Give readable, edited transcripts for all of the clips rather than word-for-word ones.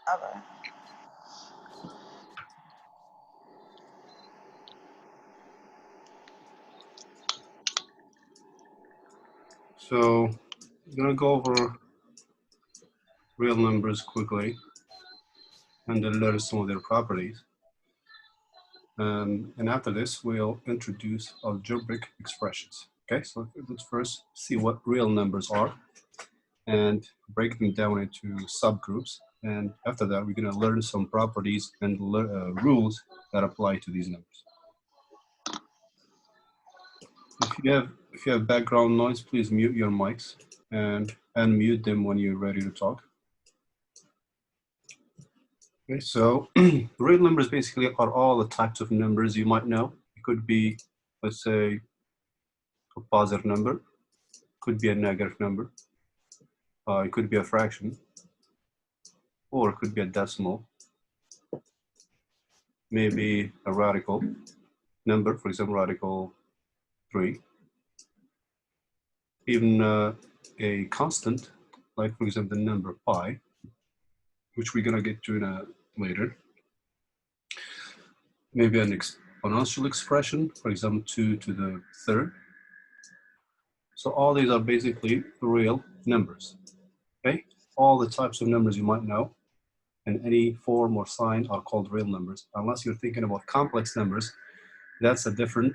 Okay. So I'm gonna go over real numbers quickly and then learn some of their properties. And after this, we'll introduce algebraic expressions. Okay, so let's first see what real numbers are and break them down into subgroups. And after that, we're gonna learn some properties and rules that apply to these numbers. If you have background noise, please mute your mics and unmute them when you're ready to talk. Okay, so real numbers basically are all the types of numbers you might know. It could be, let's say, a positive number, could be a negative number, it could be a fraction, or it could be a decimal, maybe a radical number, for example, radical 3, even a constant, like for example, the number pi, which we're gonna get to later. Maybe an exponential expression, for example, 2 to the third. So all these are basically real numbers, okay? All the types of numbers you might know in any form or sign are called real numbers. Unless you're thinking about complex numbers, that's a different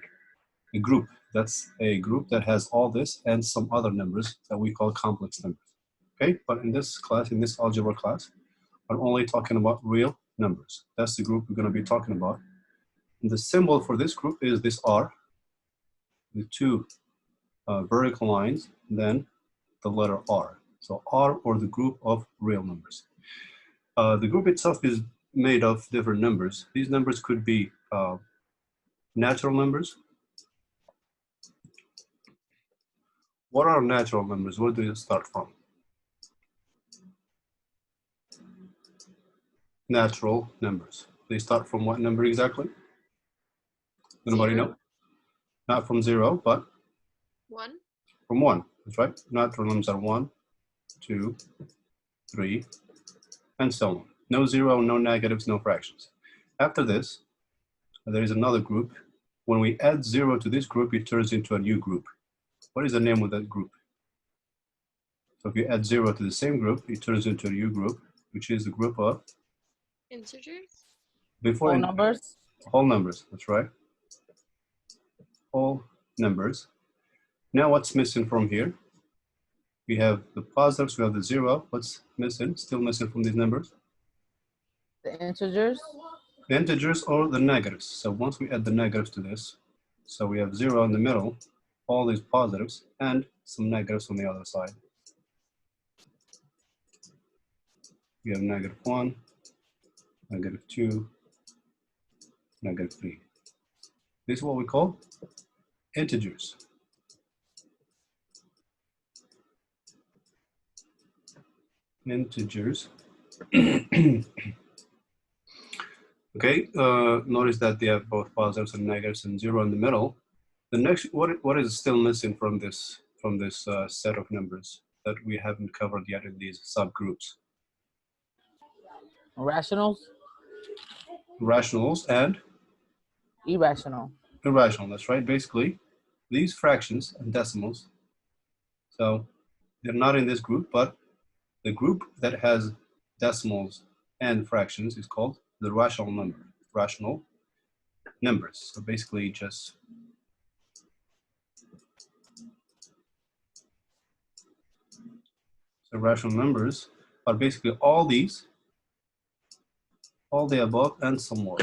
group. That's a group that has all this and some other numbers that we call complex numbers, okay? But in this class, in this algebra class, I'm only talking about real numbers. That's the group we're gonna be talking about. And the symbol for this group is this R, the two vertical lines, then the letter R. So R, or the group of real numbers. The group itself is made of different numbers. These numbers could be natural numbers. What are natural numbers? Where do you start from? Natural numbers. They start from what number exactly? Anybody know? Not from 0, but 1. From 1. That's right. Natural numbers are 1, 2, 3, and so on. No 0, no negatives, no fractions. After this, there is another group. When we add 0 to this group, it turns into a new group. What is the name of that group? So if you add 0 to the same group, it turns into a new group, which is the group of Integers? Whole numbers? Whole numbers, that's right. Whole numbers. Now what's missing from here? We have the positives, we have the 0. What's missing? Still missing from these numbers? The integers? The integers or the negatives. So once we add the negatives to this, so we have 0 in the middle, all these positives, and some negatives on the other side. We have -1, -2, -3. This is what we call integers. Integers. Okay, notice that they have both positives and negatives and 0 in the middle. The next, what is still missing from this set of numbers that we haven't covered yet in these subgroups? Rationals? Rationals and Irrational. irrational, that's right. Basically, these fractions and decimals, so they're not in this group, but the group that has decimals and fractions is called the rational numbers. So basically just rational numbers are basically all these, all the above, and some more.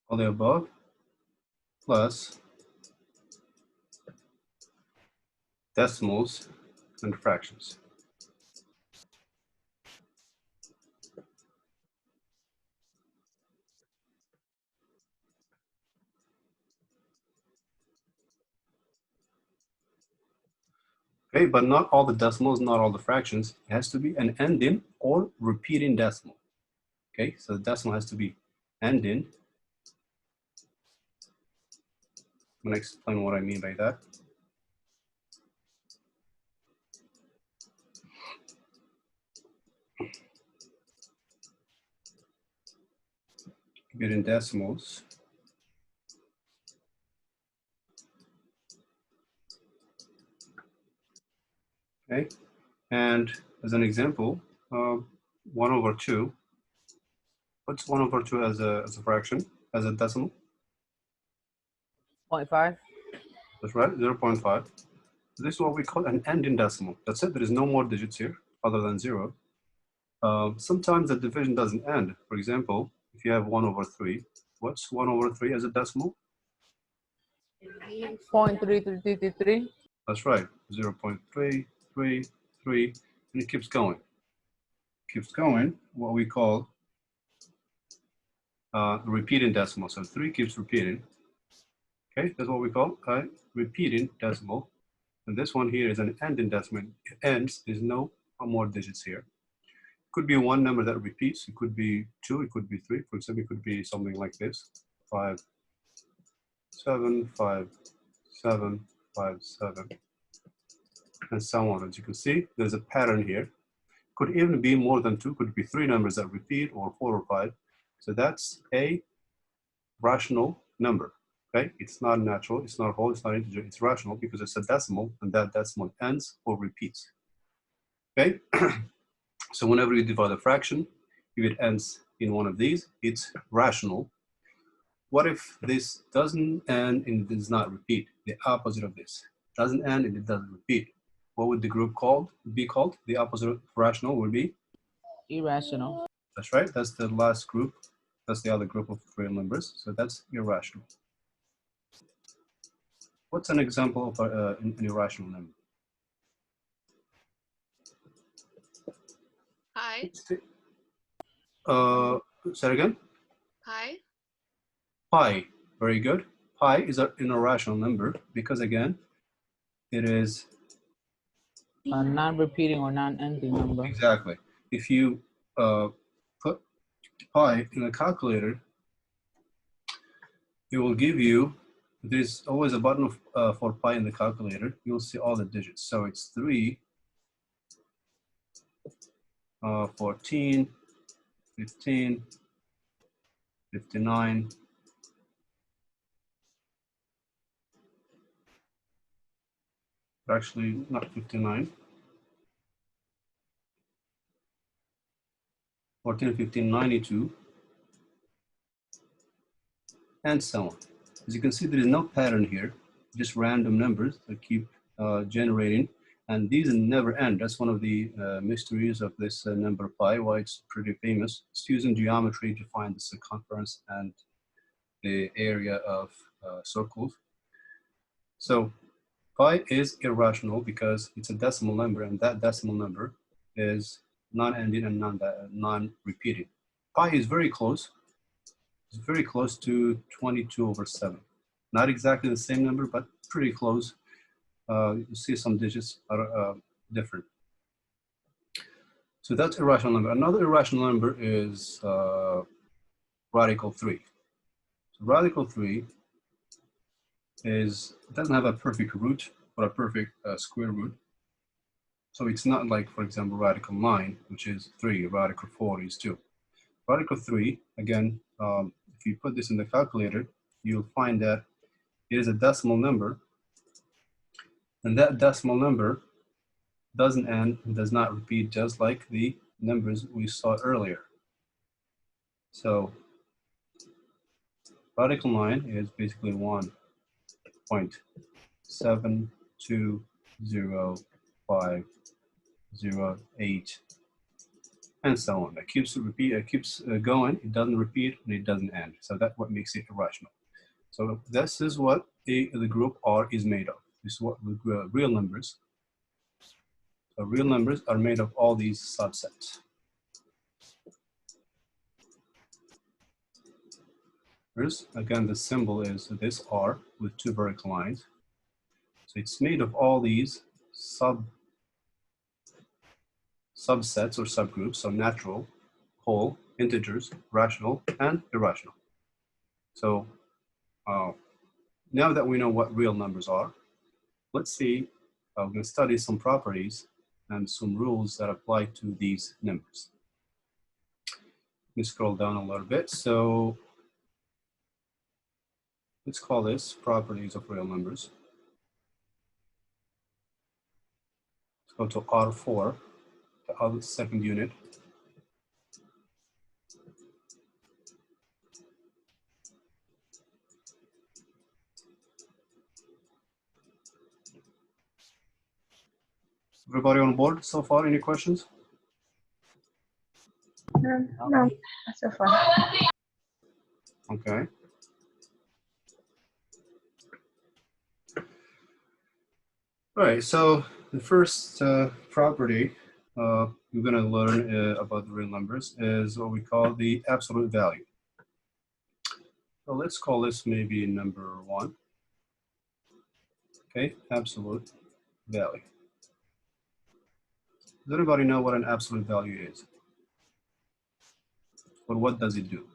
All the above plus decimals and fractions. Okay, but not all the decimals, not all the fractions. It has to be an ending or repeating decimal. Okay, so the decimal has to be ending. I'm gonna explain what I mean by that. keep it in decimals. Okay, and as an example, 1/2. What's 1/2 as a fraction, as a decimal? 0.5. That's right, 0.5. This is what we call an ending decimal. That's it, there is no more digits here other than 0. Sometimes the division doesn't end. For example, if you have 1/3, what's 1/3 as a decimal? 0.3333. That's right, 0.333, and it keeps going. Keeps going, what we call repeating decimal. So 3 keeps repeating. Okay, that's what we call a repeating decimal. And this one here is an ending decimal. It ends, there's no more digits here. It could be one number that repeats. It could be 2, it could be 3. For example, it could be something like this: 5, 7, 5, 7, 5, 7, and so on. As you can see, there's a pattern here. Could even be more than 2, could be 3 numbers that repeat, or 4 or 5. So that's a rational number. Okay, it's not natural, it's not whole, it's not integer, it's rational because it's a decimal, and that decimal ends or repeats. Okay, so whenever you divide a fraction, if it ends in one of these, it's rational. What if this doesn't end and it does not repeat? The opposite of this doesn't end and it doesn't repeat. What would the group be called? The opposite of rational would be Irrational. That's right, that's the last group. That's the other group of real numbers. So that's irrational. What's an example of an irrational number? Pi. Say it again. Pi. Pi. Very good. Pi is an irrational number because, again, it is A non-repeating or non-ending number. exactly. If you put pi in a calculator, it will give you. There's always a button for pi in the calculator. You'll see all the digits. So it's 3, 14, 15, 59, actually not 59, 14, 15, 92, and so on. As you can see, there is no pattern here, just random numbers that keep generating, and these never end. That's one of the mysteries of this number pi, why it's pretty famous. It's using geometry to find the circumference and the area of circles. So pi is irrational because it's a decimal number, and that decimal number is non-ending and non-repeating. Pi is very close. It's very close to 22/7. Not exactly the same number, but pretty close. You see some digits are different. So that's irrational number. Another irrational number is radical 3. So radical 3 doesn't have a perfect root or a perfect square root. So it's not like, for example, radical 9, which is 3, radical 4 is 2. Radical 3, again, if you put this in the calculator, you'll find that it is a decimal number, and that decimal number doesn't end, does not repeat, just like the numbers we saw earlier. So radical 9 is basically 1.7205008, and so on. It keeps going. It doesn't repeat and it doesn't end. So that's what makes it irrational. So this is what the group R is made of. This is what real numbers. So real numbers are made of all these subsets. Again, the symbol is this R with 2 vertical lines. So it's made of all these subsets or subgroups, so natural, whole, integers, rational, and irrational. So now that we know what real numbers are, let's see, we're going to study some properties and some rules that apply to these numbers. Let me scroll down a little bit. So let's call this properties of real numbers. Let's go to R4, the other second unit. Everybody on board so far? Any questions? No, so far. Okay. All right, so the first property we're going to learn about the real numbers is what we call the absolute value. So let's call this maybe number 1. Okay, absolute value. Does anybody know what an absolute value is? Or what does it do?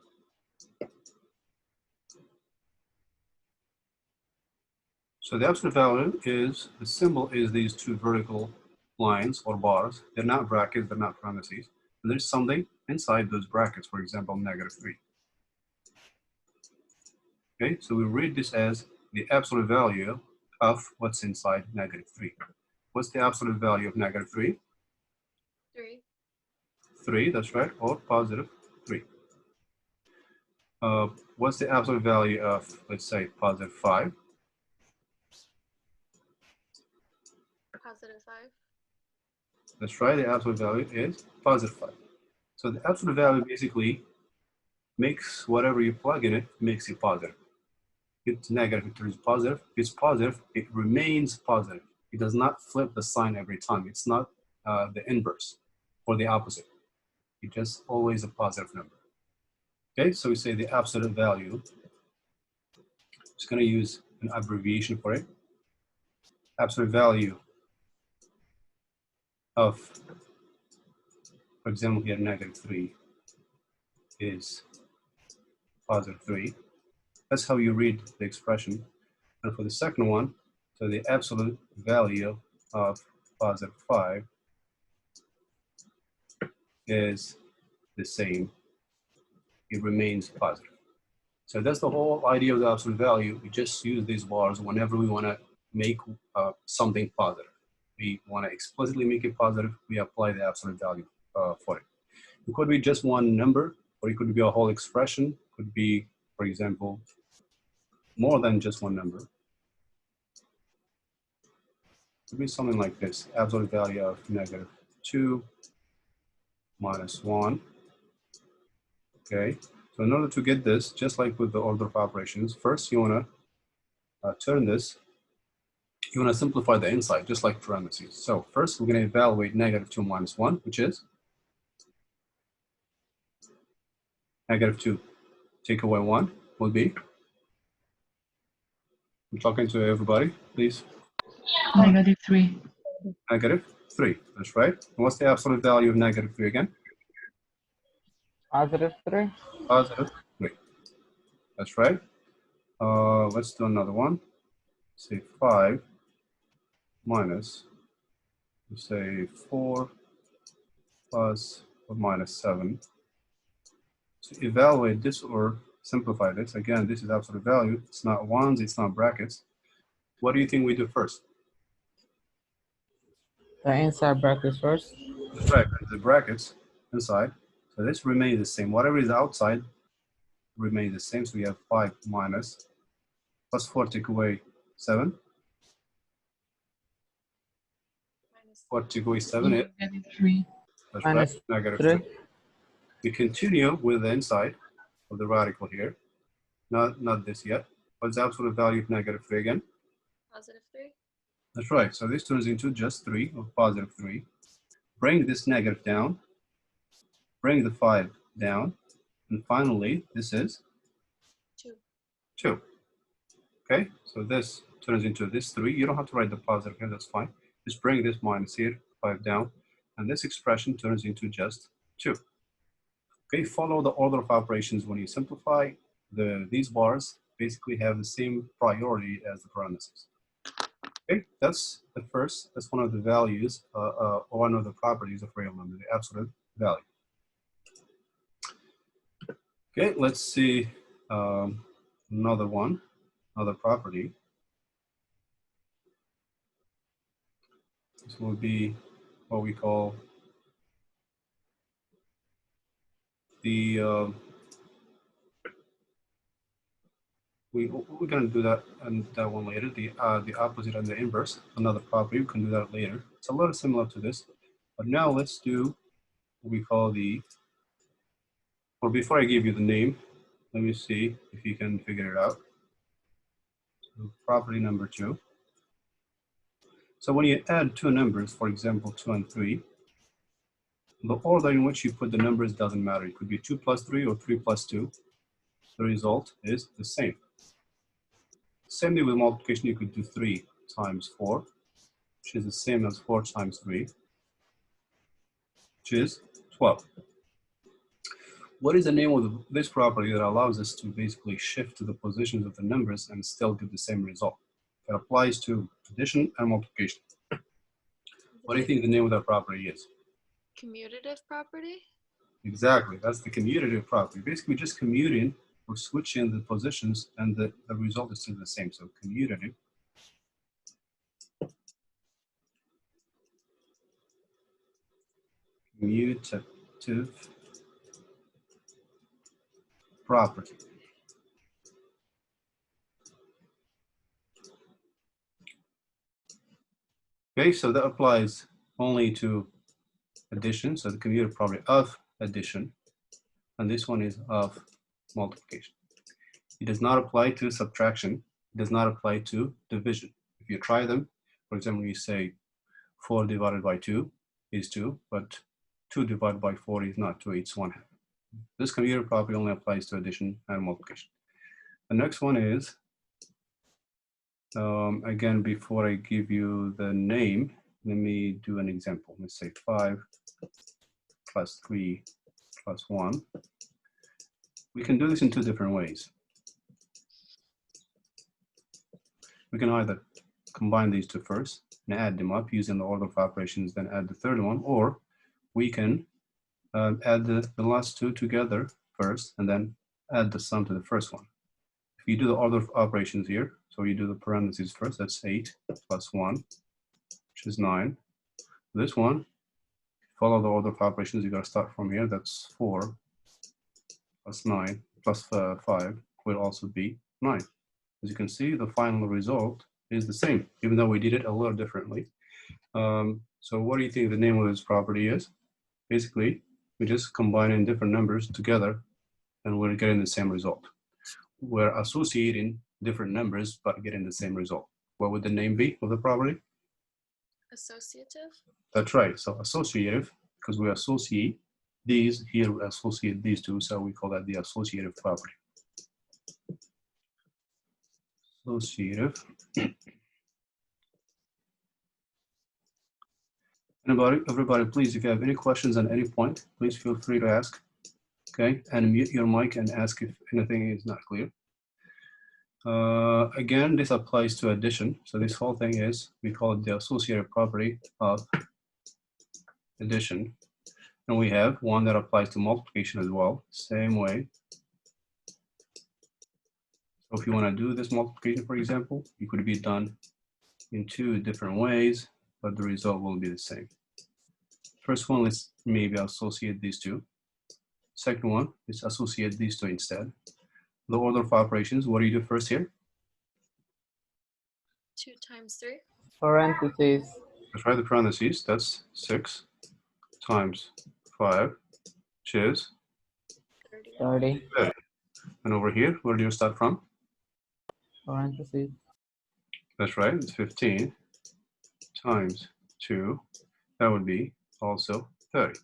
So the absolute value is, the symbol is these two vertical lines or bars. They're not brackets, they're not parentheses. And there's something inside those brackets, for example, -3. Okay, so we read this as the absolute value of what's inside -3. What's the absolute value of -3? 3. 3, that's right, or +3. What's the absolute value of, let's say, +5? +5. That's right, the absolute value is +5. So the absolute value basically makes whatever you plug in it, makes it positive. It's negative, it turns positive. It's positive, it remains positive. It does not flip the sign every time. It's not the inverse or the opposite. It's just always a positive number. Okay, so we say the absolute value. Just going to use an abbreviation for it. Absolute value of, for example, here -3 is +3. That's how you read the expression. And for the second one, so the absolute value of +5 is the same. It remains positive. So that's the whole idea of the absolute value. We just use these bars whenever we want to make something positive. We want to explicitly make it positive, we apply the absolute value for it. It could be just one number, or it could be a whole expression. It could be, for example, more than just one number. It could be something like this: absolute value of -2 minus 1. Okay, so in order to get this, just like with the order of operations, first you want to turn this, you want to simplify the inside, just like parentheses. So first we're going to evaluate -2 minus 1, which is -2. Take away 1 will be, I'm talking to everybody, please. -3. -3, that's right. And what's the absolute value of -3 again? +3. +3, that's right. Let's do another one. Say 5 minus, say 4 plus or -7. To evaluate this or simplify this, again, this is absolute value. It's not ones, it's not brackets. What do you think we do first? The inside brackets first. That's right, the brackets inside. So this remains the same. Whatever is outside remains the same. So we have 5 minus +4 take away 7. 4 take away 7 is -3. that's Minus right, -3. -3. We continue with the inside of the radical here. Not this yet. What's the absolute value of -3 again? +3. That's right. So this turns into just 3 or +3. Bring this negative down. Bring the 5 down. And finally, this is 2. 2. Okay, so this turns into this 3. You don't have to write the positive here, that's fine. Just bring this minus here, 5 down. And this expression turns into just 2. Okay, follow the order of operations when you simplify. These bars basically have the same priority as the parentheses. Okay, that's one of the values, or one of the properties of real number, the absolute value. Okay, let's see another one. another property. This will be what we call the we're going to do that and that one later. The opposite and the inverse, another property. We can do that later. It's a little similar to this, but now let's do what we call the. Or before I give you the name, let me see if you can figure it out. So property number 2. So when you add two numbers, for example, 2 and 3, the order in which you put the numbers doesn't matter. It could be 2 plus 3 or 3 plus 2. The result is the same. Same thing with multiplication. You could do 3 times 4, which is the same as 4 times 3, which is 12. What is the name of this property that allows us to basically shift to the positions of the numbers and still get the same result? It applies to addition and multiplication. What do you think the name of that property is? Commutative property? Exactly, that's the commutative property. Basically just commuting or switching the positions and the result is still the same. So commutative property. Okay, so that applies only to addition, so the commutative property of addition, and this one is of multiplication. It does not apply to subtraction. It does not apply to division. If you try them, for example, you say 4 divided by 2 is 2, but 2 divided by 4 is not 2, it's 1/2. This commutative property only applies to addition and multiplication. The next one is, again, before I give you the name, let me do an example. Let's say 5 plus 3 plus 1. We can do this in two different ways. We can either combine these two first and add them up using the order of operations, then add the third one, or we can add the last two together first and then add the sum to the first one. If you do the order of operations here, so you do the parentheses first, that's 8 plus 1, which is 9. This one, follow the order of operations, you got to start from here, that's 4 plus 9 plus 5 will also be 9. As you can see, the final result is the same, even though we did it a little differently. So what do you think the name of this property is? Basically, we just combining different numbers together and we're getting the same result. We're associating different numbers but getting the same result. What would the name be of the property? Associative? That's right, so associative, because we associate these, here we associate these two, so we call that the associative property. Associative. Everybody, please, if you have any questions at any point, please feel free to ask. Okay, and mute your mic and ask if anything is not clear. Again, this applies to addition. So this whole thing is, we call it the associative property of addition. And we have one that applies to multiplication as well, same way. So if you want to do this multiplication, for example, it could be done in two different ways, but the result will be the same. First one, let's maybe associate these two. Second one, let's associate these two instead. The order of operations, what do you do first here? 2 times 3? Parentheses. Let's write the parentheses, that's 6 times 5, which is 30. 30. And over here, where do you start from? Parentheses. That's right, it's 15 times 2, that would be also 30.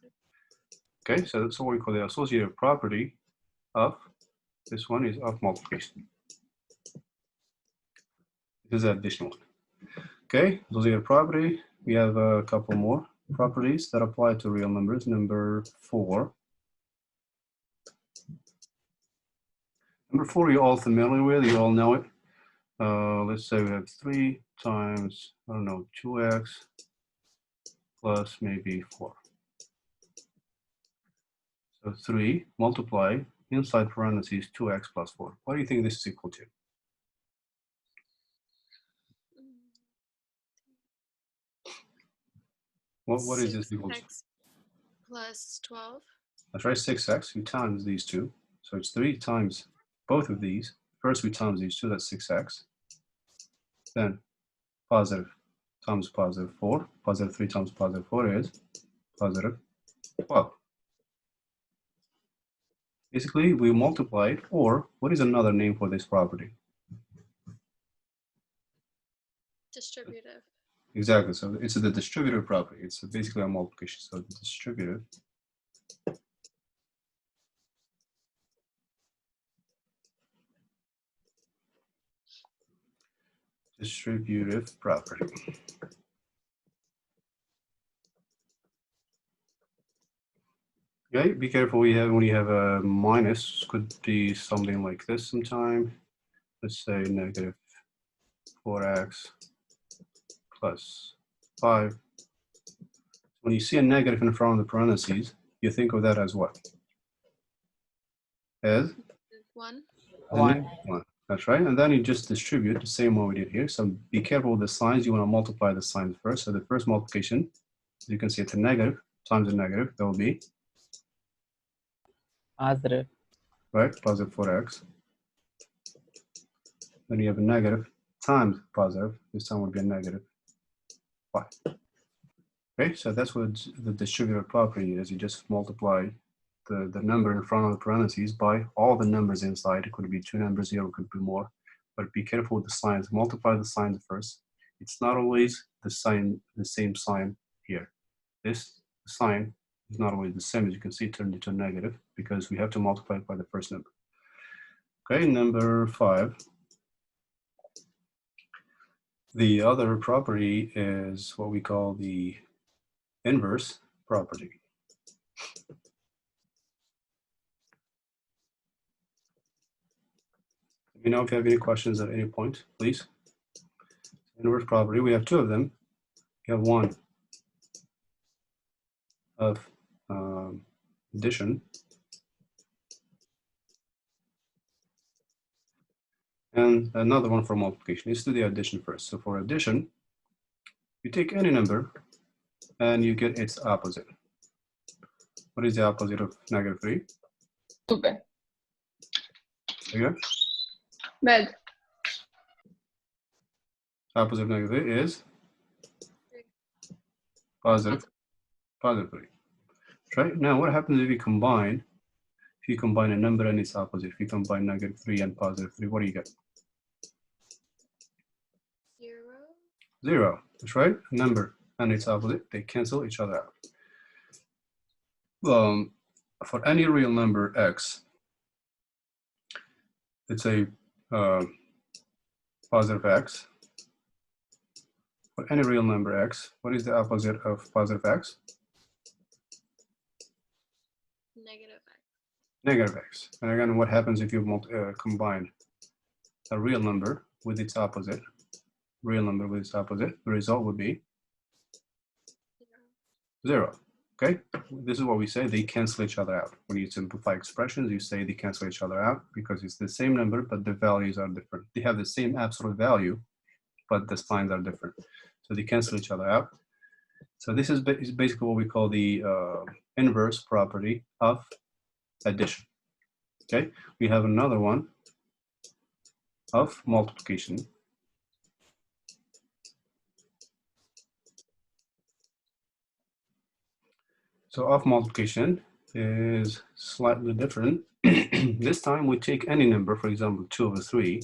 Okay, so that's what we call the associative property of, this one is of multiplication. This is the additional one. Okay, associative property, we have a couple more properties that apply to real numbers. Number 4. Number 4 you're all familiar with, you all know it. Let's say we have 3 times, I don't know, 2x plus maybe 4. So 3 multiply inside parentheses 2x plus 4. What do you think this is equal to? What is this equals? 6x plus 12. That's right, 6x. We times these two. So it's 3 times both of these. First we times these two, that's 6x. Then positive times positive 4. Positive 3 times positive 4 is positive 12. Basically, we multiply it, or what is another name for this property? Distributive. Exactly, so it's the distributive property. It's basically a multiplication, so the distributive property. Okay, be careful when you have a minus, could be something like this sometime. Let's say negative 4x plus 5. When you see a negative in front of the parentheses, you think of that as what? As 1. One. 1. That's right. And then you just distribute the same way we did here. So be careful with the signs. You want to multiply the signs first. So the first multiplication, as you can see, it's a negative times a negative. That will be, Positive. right, positive 4x. Then you have a negative times positive. This time would be a negative 5. Okay, so that's what the distributive property is. You just multiply the number in front of the parentheses by all the numbers inside. It could be 2 numbers here, it could be more. But be careful with the signs. Multiply the signs first. It's not always the same sign here. This sign is not always the same. As you can see, it turned into a negative because we have to multiply it by the first number. Okay, number 5. The other property is what we call the inverse property. Let me know if you have any questions at any point, please. Inverse property, we have 2 of them. We have one of addition and another one for multiplication. Let's do the addition first. So for addition, you take any number and you get its opposite. What is the opposite of negative 3? Super. Okay. Bad. Opposite of negative 3 is positive 3. Right? Now what happens if you combine a number and its opposite? If you combine negative 3 and positive 3, what do you get? 0. 0. That's right. A number and its opposite, they cancel each other out. For any real number x, let's say positive x. For any real number x, what is the opposite of positive x? Negative x. Negative x. And again, what happens if you combine a real number with its opposite? Real number with its opposite, the result would be 0. Okay, this is what we say, they cancel each other out. When you simplify expressions, you say they cancel each other out because it's the same number, but the values are different. They have the same absolute value, but the signs are different. So they cancel each other out. So this is basically what we call the inverse property of addition. Okay, we have another one of multiplication. So of multiplication is slightly different. This time we take any number, for example, 2/3.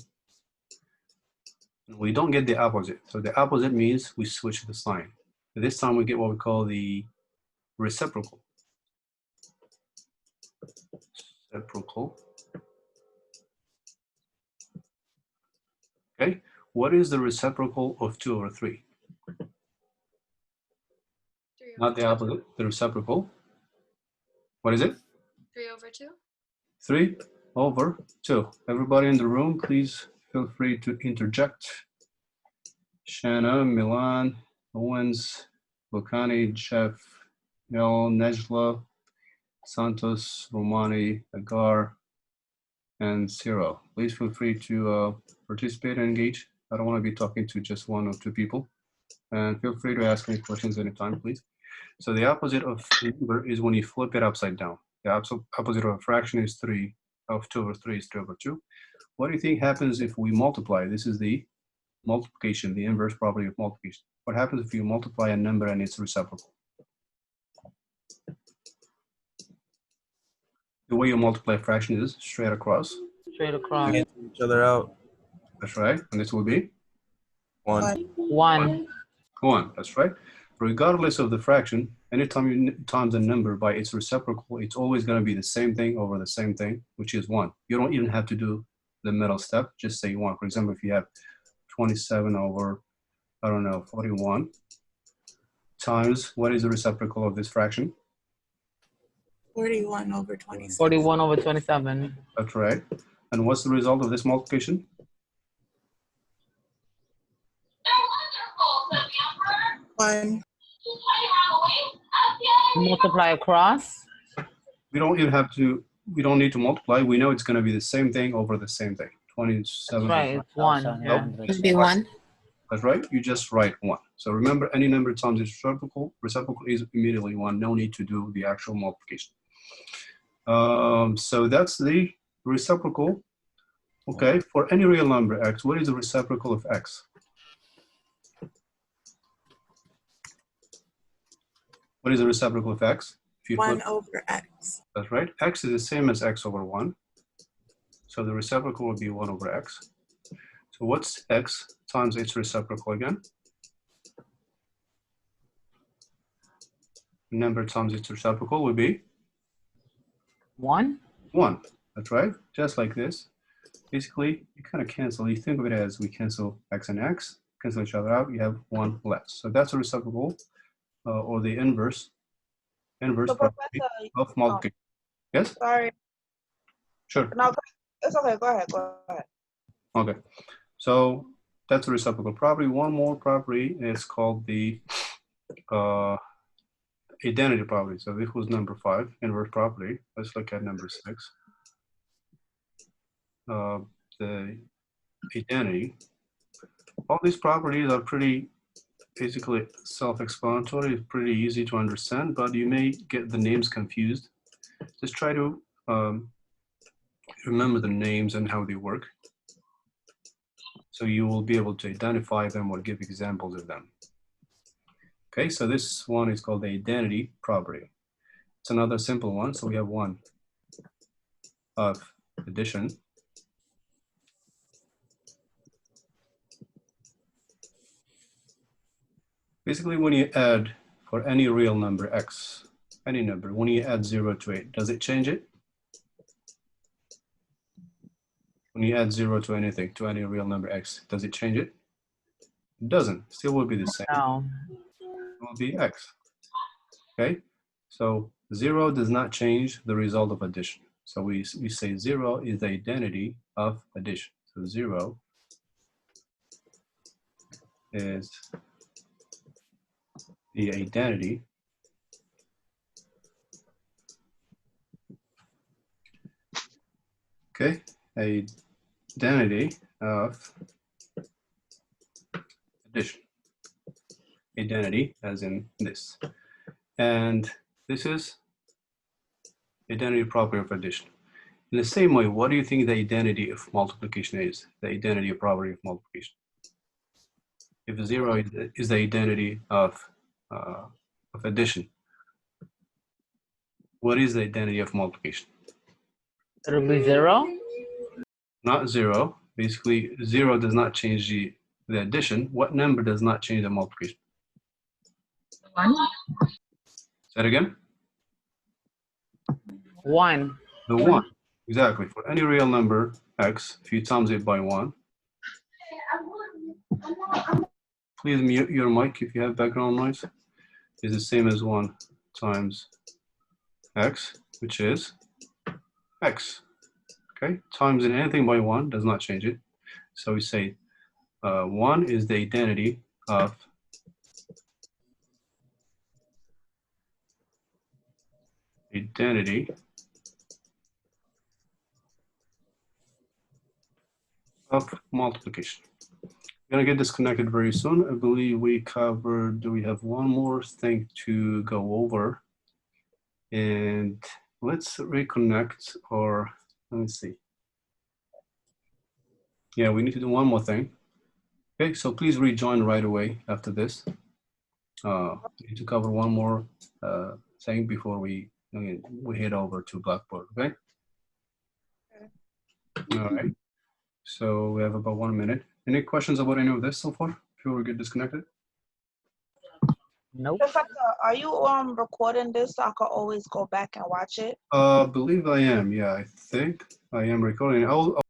We don't get the opposite. So the opposite means we switch the sign. This time we get what we call the reciprocal. Okay, what is the reciprocal of 2/3? 3 Not the opposite, the reciprocal. What is it? 3/2. 3/2. Everybody in the room, please feel free to interject. Shanna, Milan, Owens, Lucani, Jeff, Nel, Nejla, Santos, Romani, Agar, and Cyril. Please feel free to participate and engage. I don't want to be talking to just 1 or 2 people. And feel free to ask any questions anytime, please. So the opposite of number is when you flip it upside down. The opposite of a fraction is 3, of 2 over 3 is 3 over 2. What do you think happens if we multiply? This is the multiplication, the inverse property of multiplication. What happens if you multiply a number and its reciprocal? The way you multiply a fraction is straight across. Straight across. Cancel each other out. That's right. And this will be 1. 1. 1. That's right. Regardless of the fraction, anytime you times a number by its reciprocal, it's always going to be the same thing over the same thing, which is 1. You don't even have to do the middle step. Just say 1. For example, if you have 27 over, I don't know, 41 times, what is the reciprocal of this fraction? 41 over 27. 41 over 27. That's right. And what's the result of this multiplication? One. Multiply across. We don't even have to, we don't need to multiply. We know it's going to be the same thing over the same thing. 27. Right, it's 1. Yeah. It'd be 1. That's right. You just write 1. So remember, any number times its reciprocal is immediately 1. No need to do the actual multiplication. So that's the reciprocal. Okay, for any real number x, what is the reciprocal of x? What is the reciprocal of x? If you 1 flip, over x. that's right. X is the same as x over 1. So the reciprocal will be 1 over x. So what's x times its reciprocal again? Number times its reciprocal would be 1. 1. That's right. Just like this. Basically, you kind of cancel. You think of it as we cancel x and x, cancel each other out. You have 1 less. So that's a reciprocal or the inverse So property Professor, of multiplication. Yes? sorry. Sure. No, it's okay. Go ahead. Go ahead. Okay. So that's a reciprocal property. One more property is called the identity property. So this was number 5, inverse property. Let's look at number 6. The identity. All these properties are pretty basically self-explanatory. It's pretty easy to understand, but you may get the names confused. Just try to remember the names and how they work. So you will be able to identify them or give examples of them. Okay, so this one is called the identity property. It's another simple one. So we have 1 of addition. Basically, when you add for any real number x, any number, when you add 0 to it, does it change it? When you add 0 to anything, to any real number x, does it change it? It doesn't. Still will be the same. No. It will be x. Okay? So 0 does not change the result of addition. So we say 0 is the identity of addition. So 0 is the identity identity of addition. Identity as in this. And this is identity property of addition. In the same way, what do you think the identity of multiplication is? The identity of property of multiplication. If 0 is the identity of addition, what is the identity of multiplication? It'll be 0. Not 0. Basically, 0 does not change the addition. What number does not change the multiplication? 1. Say that again? 1. The 1. Exactly. For any real number x, if you times it by 1. Please mute your mic if you have background noise. Is the same as 1 times x, which is x. Okay, times in anything by 1 does not change it. So we say 1 is the identity of multiplication. Gonna get disconnected very soon. I believe we covered, do we have one more thing to go over? And let's reconnect, or let me see. Yeah, we need to do one more thing. Okay, so please rejoin right away after this. We need to cover one more thing before we head over to Blackboard, okay? All right, so we have about 1 minute. Any questions about any of this so far before we get disconnected? Nope. Professor, are you recording this so I can always go back and watch it? Believe I am, yeah, I think I am recording. I'll